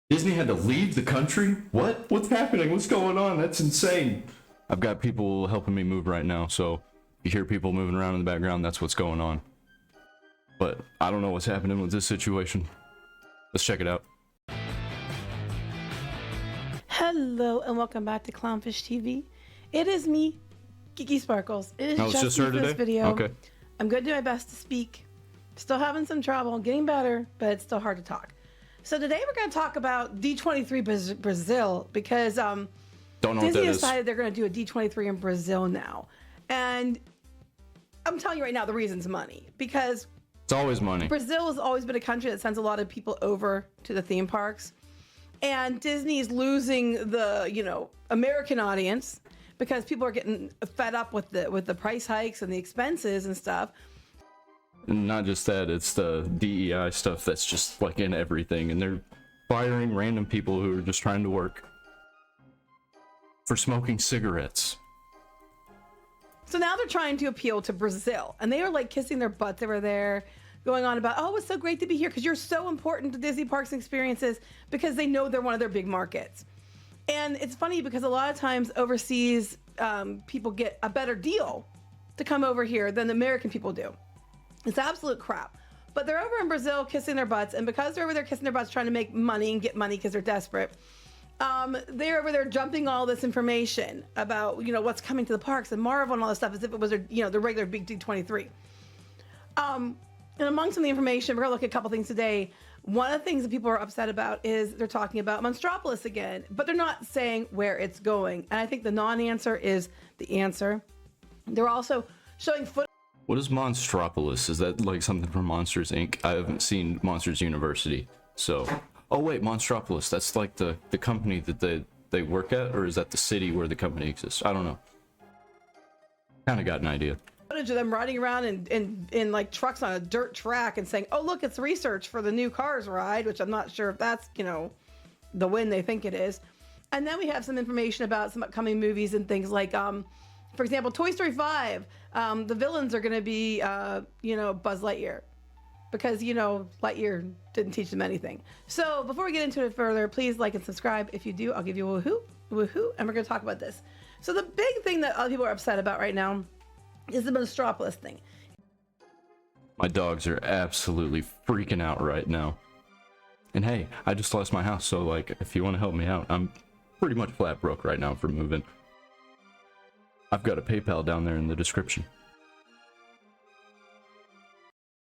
Disney had to leave the country? What? What's happening? What's going on? That's insane. I've got people helping me move right now, so you hear people moving around in the background, that's what's going on. But I don't know what's happening with this situation. Let's check it out. Hello and welcome back to Clownfish TV. It is me, Kiki Sparkles. It is Just her me for today? this video. Okay. I'm going to do my best to speak. Still having some trouble, getting better, but it's still hard to talk. So today we're going to talk about D23 Brazil because Don't know what Disney that is. decided they're going to do a D23 in Brazil now. And I'm telling you right now, the reason's money. Because It's always money. Brazil has always been a country that sends a lot of people over to the theme parks. And Disney's losing the, American audience because people are getting fed up with the price hikes and the expenses and stuff. And not just that, it's the DEI stuff that's just like in everything, and they're firing random people who are just trying to work for smoking cigarettes. So now they're trying to appeal to Brazil, and they are like kissing their butts over there, going on about, oh, it's so great to be here because you're so important to Disney parks and experiences, because they know they're one of their big markets. And it's funny because a lot of times overseas people get a better deal to come over here than the American people do. It's absolute crap. But they're over in Brazil kissing their butts, and because they're over there kissing their butts trying to make money and get money because they're desperate, they're over there jumping all this information about what's coming to the parks and Marvel and all this stuff as if it was the regular big D23. And among some of the information, we're gonna look at a couple things today. One of the things that people are upset about is they're talking about Monstropolis again, but they're not saying where it's going. And I think the non-answer is the answer. They're also showing footage. What is Monstropolis? Is that like something from Monsters Inc? I haven't seen Monsters University, so. Oh wait, Monstropolis. That's like the company that they work at, or is that the city where the company exists? I don't know. Kind of got an idea. Footage of them riding around in like trucks on a dirt track and saying, oh look, it's research for the new Cars ride, which I'm not sure if that's the win they think it is. And then we have some information about some upcoming movies and things like for example, Toy Story 5, the villains are going to be Buzz Lightyear, because Lightyear didn't teach them anything. So before we get into it further, please like and subscribe. If you do, I'll give you a woohoo, and we're going to talk about this. So the big thing that other people are upset about right now is the Monstropolis thing. My dogs are absolutely freaking out right now. And hey, I just lost my house, so like, if you want to help me out, I'm pretty much flat broke right now for moving. I've got a PayPal down there in the description.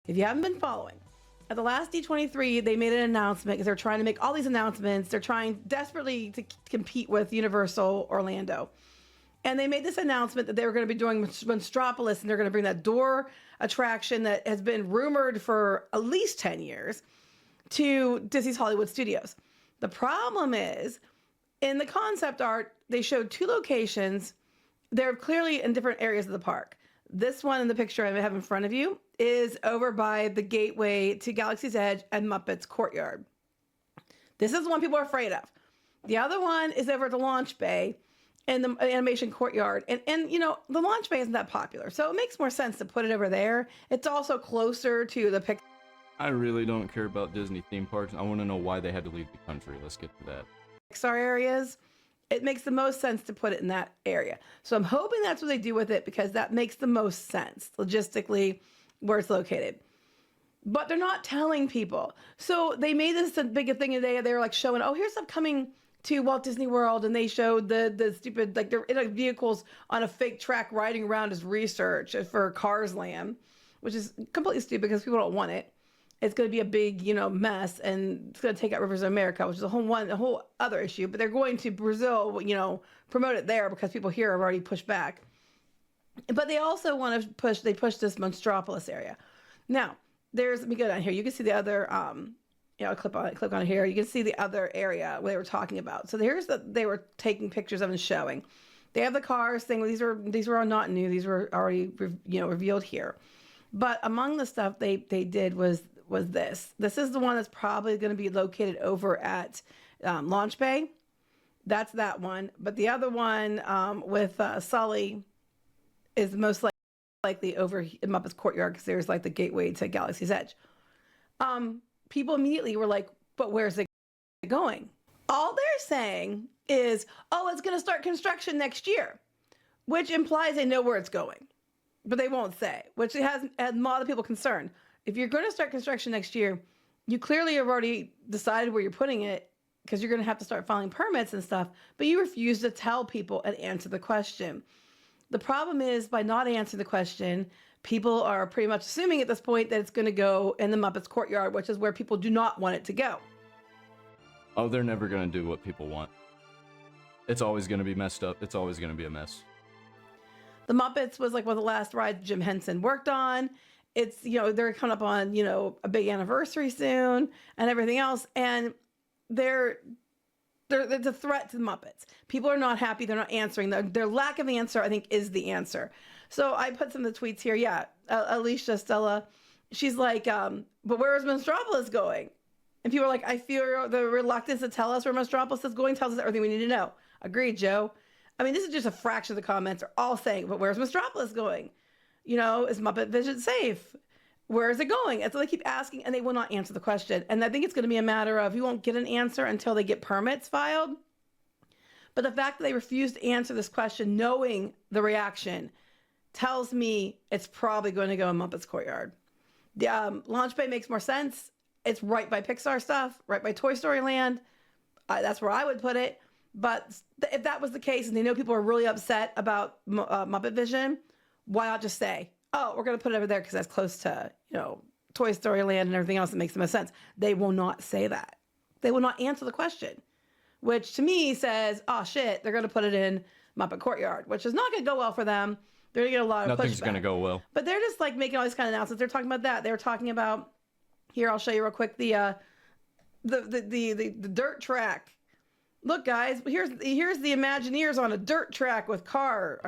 If you haven't been following, at the last D23, they made an announcement because they're trying to make all these announcements. They're trying desperately to compete with Universal Orlando. And they made this announcement that they were going to be doing Monstropolis, and they're going to bring that door attraction that has been rumored for at least 10 years to Disney's Hollywood Studios. The problem is, in the concept art, they showed two locations. They're clearly in different areas of the park. This one in the picture I have in front of you is over by the gateway to Galaxy's Edge and Muppets Courtyard. This is the one people are afraid of. The other one is over at the launch bay in the animation courtyard. And the launch bay isn't that popular, so it makes more sense to put it over there. It's also closer to the I really don't care about Disney theme parks. I want to know why they had to leave the country. Let's get to that. Pixar areas. It makes the most sense to put it in that area. So I'm hoping that's what they do with it, because that makes the most sense logistically where it's located. But they're not telling people. So they made this a big thing today. They were like showing, oh, here's stuff coming to Walt Disney World, and they showed the stupid, like they're in vehicles on a fake track riding around as research for Cars Land, which is completely stupid because people don't want it. It's going to be a big, mess, and it's going to take out Rivers of America, which is a whole other issue. But they're going to Brazil, promote it there because people here have already pushed back. But they also want to push. They push this Monstropolis area. Now, let me go down here. You can see the other. Click on it here. You can see the other area where they were talking about. So here's they were taking pictures of and showing. They have the cars thing. These were not new. These were already revealed here. But among the stuff they did was this. This is the one that's probably going to be located over at Launch Bay. That's that one. But the other one with Sully is most likely over in Muppet's Courtyard, because there's like the gateway to Galaxy's Edge. People immediately were like, but where's it going? All they're saying is, oh, it's going to start construction next year, which implies they know where it's going, but they won't say, which has a lot of people concerned. If you're going to start construction next year, you clearly have already decided where you're putting it, because you're going to have to start filing permits and stuff, but you refuse to tell people and answer the question. The problem is, by not answering the question, people are pretty much assuming at this point that it's going to go in the Muppets courtyard, which is where people do not want it to go. Oh, they're never going to do what people want. It's always going to be messed up. It's always going to be a mess. The Muppets was like one of the last rides Jim Henson worked on. It's, you know, they're coming up on, you know, a big anniversary soon and everything else. And it's a threat to the Muppets. People are not happy. They're not answering. Their lack of answer, I think, is the answer. So I put some of the tweets here. Yeah, Alicia Stella, she's like, but where is Monstropolis going? And people are like, I feel the reluctance to tell us where Monstropolis is going tells us everything we need to know. Agreed, Joe. I mean, this is just a fraction of the comments are all saying, but where's Monstropolis going? You know, is Muppet Vision safe? Where is it going? And so they keep asking, and they will not answer the question. And I think it's going to be a matter of, you won't get an answer until they get permits filed. But the fact that they refuse to answer this question, knowing the reaction, tells me it's probably going to go in Muppets Courtyard. The Launch Bay makes more sense. It's right by Pixar stuff, right by Toy Story Land. That's where I would put it. But if that was the case, and they know people are really upset about Muppet Vision, why not just say, oh, we're going to put it over there because that's close to, you know, Toy Story Land and everything else that makes the most sense. They will not say that. They will not answer the question, which to me says, oh shit, they're going to put it in Muppet Courtyard, which is not going to go well for them. They're going to get a lot of Nothing's pushback. going to go well. But they're just like making all these kind of announcements. They're talking about that. They were talking about, here, I'll show you real quick, the dirt track. Look, guys, here's the Imagineers on a dirt track with car.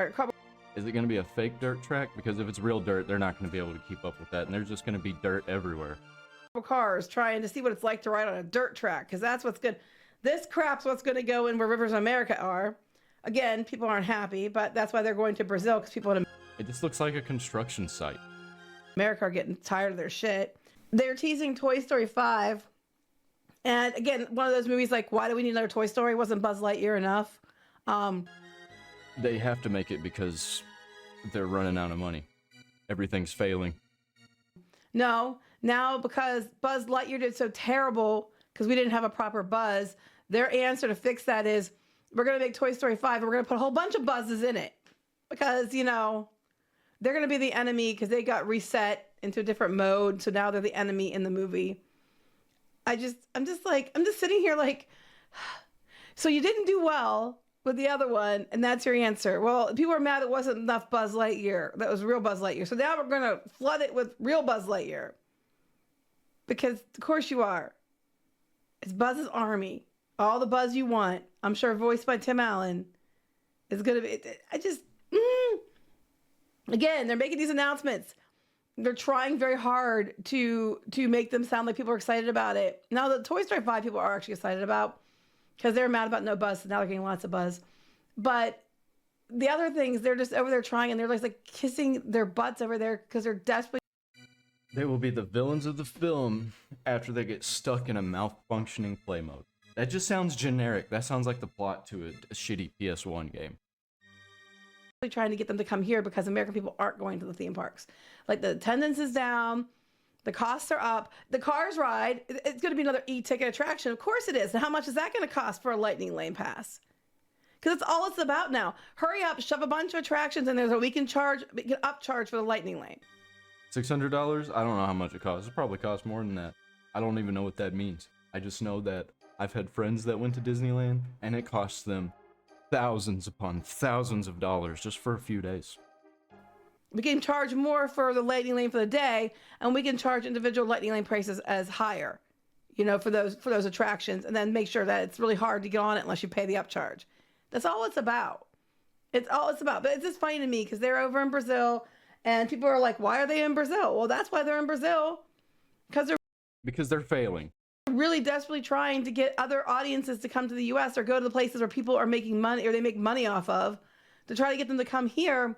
Is it going to be a fake dirt track? Because if it's real dirt, they're not going to be able to keep up with that, and there's just going to be dirt everywhere. Cars trying to see what it's like to ride on a dirt track, because that's what's good. This crap's what's going to go in where Rivers of America are. Again, people aren't happy, but that's why they're going to Brazil, because people in It just looks like a construction site. America are getting tired of their shit. They're teasing Toy Story 5. And again, one of those movies like, why do we need another Toy Story? Wasn't Buzz Lightyear enough? They have to make it because they're running out of money. Everything's failing. No, now because Buzz Lightyear did so terrible because we didn't have a proper Buzz, their answer to fix that is, we're going to make Toy Story 5 and we're going to put a whole bunch of Buzzes in it. Because, you know, they're going to be the enemy because they got reset into a different mode. So now they're the enemy in the movie. I'm just sitting here like, so you didn't do well with the other one, and that's your answer. Well, people are mad it wasn't enough Buzz Lightyear. That was real Buzz Lightyear. So now we're going to flood it with real Buzz Lightyear. Because, of course you are. It's Buzz's Army. All the Buzz you want. I'm sure voiced by Tim Allen. Is going to be... Again, they're making these announcements. They're trying very hard to make them sound like people are excited about it. Now, the Toy Story 5 people are actually excited about, because they're mad about no Buzz, so now they're getting lots of Buzz. But the other things, they're just over there trying, and they're like kissing their butts over there because they're desperately... They will be the villains of the film after they get stuck in a malfunctioning play mode. That just sounds generic. That sounds like the plot to a shitty PS1 game. Trying to get them to come here because American people aren't going to the theme parks. Like, the attendance is down, the costs are up, the Cars ride, it's going to be another e-ticket attraction. Of course it is. And how much is that going to cost for a Lightning Lane pass? Because it's all it's about now. Hurry up, shove a bunch of attractions in there so we can upcharge for the Lightning Lane. $600? I don't know how much it costs. It probably costs more than that. I don't even know what that means. I just know that I've had friends that went to Disneyland and it costs them thousands upon thousands of dollars just for a few days. We can charge more for the Lightning Lane for the day, and we can charge individual Lightning Lane prices as higher, you know, for those attractions, and then make sure that it's really hard to get on it unless you pay the upcharge. That's all it's about. It's all it's about. But it's just funny to me because they're over in Brazil, and people are like, why are they in Brazil? Well, that's why they're in Brazil, because they're failing. Really desperately trying to get other audiences to come to the U.S. or go to the places where people are making money, or they make money off of, to try to get them to come here,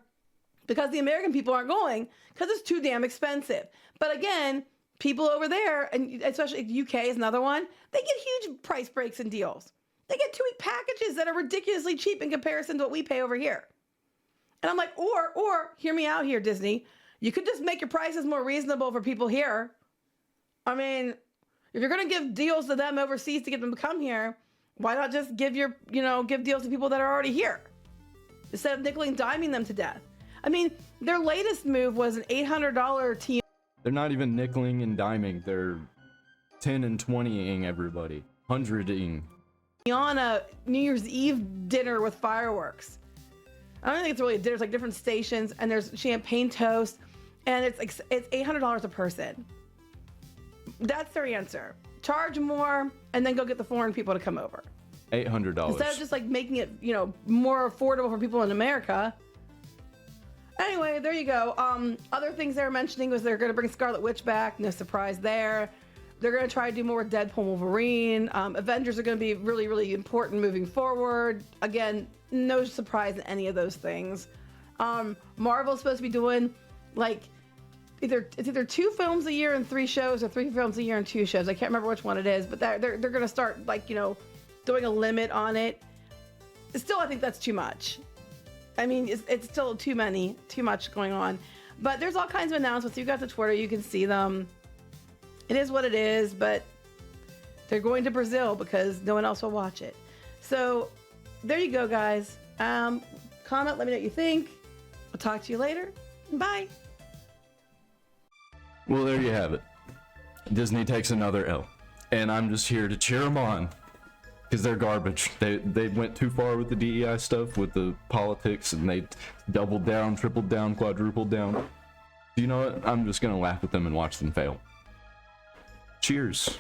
because the American people aren't going because it's too damn expensive. But again, people over there, and especially UK is another one, they get huge price breaks and deals. They get 2-week packages that are ridiculously cheap in comparison to what we pay over here. And I'm like, or hear me out here, Disney. You could just make your prices more reasonable for people here. I mean, if you're going to give deals to them overseas to get them to come here, why not just give give deals to people that are already here instead of nickel and diming them to death? I mean, their latest move was an $800 team. They're not even nickeling and diming. They're 10 and 20ing everybody. 100ing. On a New Year's Eve dinner with fireworks. I don't think it's really a dinner. It's like different stations, and there's champagne toast, and it's $800 a person. That's their answer. Charge more, and then go get the foreign people to come over. $800. Instead of just like making it, more affordable for people in America. Anyway, there you go. Other things they were mentioning was they're going to bring Scarlet Witch back. No surprise there. They're going to try to do more with Deadpool and Wolverine. Avengers are going to be really, really important moving forward. Again, no surprise in any of those things. Marvel's supposed to be doing like either 2 films a year and 3 shows, or 3 films a year and 2 shows. I can't remember which one it is, but they're going to start doing a limit on it. Still, I think that's too much. I mean, it's still too much going on. But there's all kinds of announcements. You got the Twitter, you can see them. It is what it is, but they're going to Brazil because no one else will watch it. So there you go, guys. Comment, let me know what you think. I'll talk to you later. Bye. Well, there you have it. Disney takes another L. And I'm just here to cheer them on. Because they're garbage. They went too far with the DEI stuff, with the politics, and they doubled down, tripled down, quadrupled down. You know what? I'm just going to laugh at them and watch them fail. Cheers.